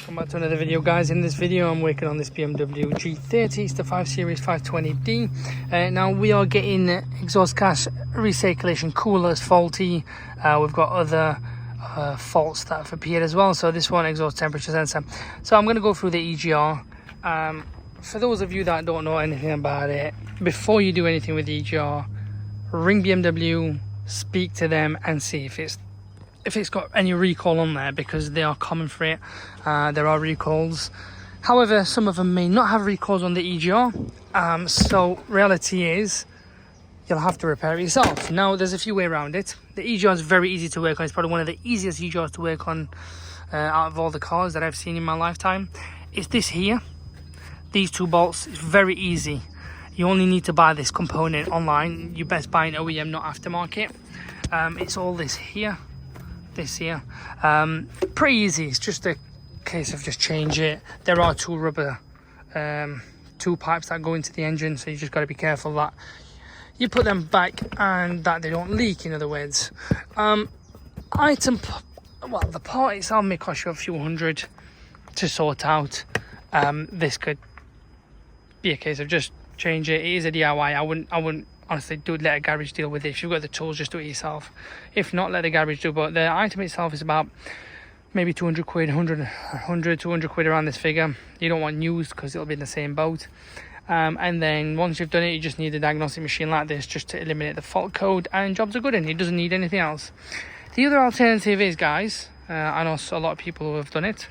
welcome back to another video, guys. In this video I'm working on this BMW G30. It's the 5 Series 520D. Now we are getting exhaust gas recirculation coolers faulty. We've got other faults that have appeared as well. So this one, exhaust temperature sensor. So I'm going to go through the EGR. For those of you that don't know anything about it, before you do anything with the EGR, ring BMW, speak to them and see if it's got any recall on there, because they are common for it. There are recalls, however some of them may not have recalls on the EGR. So reality is you'll have to repair it yourself. Now there's a few ways around it. The EGR is very easy to work on. It's probably one of the easiest EGRs to work on out of all the cars that I've seen in my lifetime. It's this here, these two bolts. It's very easy. You only need to buy this component online. You best buy an OEM, not aftermarket. It's all this here. Pretty easy. It's just a case of just change it. There are two rubber two pipes that go into the engine, so you just got to be careful that you put them back and that they don't leak, in other words. The part itself may cost you a few hundred to sort out. This could be a case of just change it. It is a DIY. I wouldn't honestly let a garage deal with it. If you've got the tools, just do it yourself. If not, let the garage do. But the item itself is about maybe 200 quid, 200 quid, around this figure. You don't want used because it'll be in the same boat. And then once you've done it, you just need a diagnostic machine like this just to eliminate the fault code, and jobs are good, and it doesn't need anything else. The other alternative is, guys, I know a lot of people who have done it,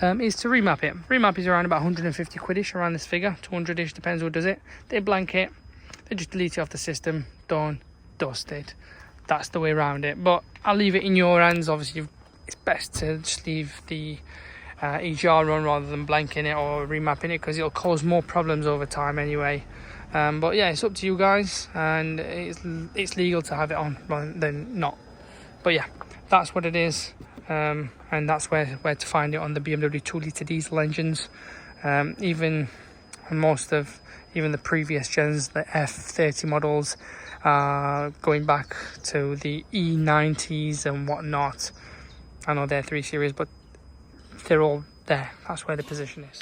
is to remap it. Remap is around about 150 quidish, around this figure, 200ish, depends who does it. They blank it, they just delete it off the system, done, dusted. That's the way around it. But I'll leave it in your hands. Obviously, it's best to just leave the EGR on rather than blanking it or remapping it, because it'll cause more problems over time anyway. But yeah, it's up to you guys, and it's legal to have it on rather than not. But yeah, that's what it is. And that's where to find it on the BMW 2-litre diesel engines. Even the previous gens, the F30 models, going back to the E90s and whatnot. I know they're 3 Series, but they're all there. That's where the position is.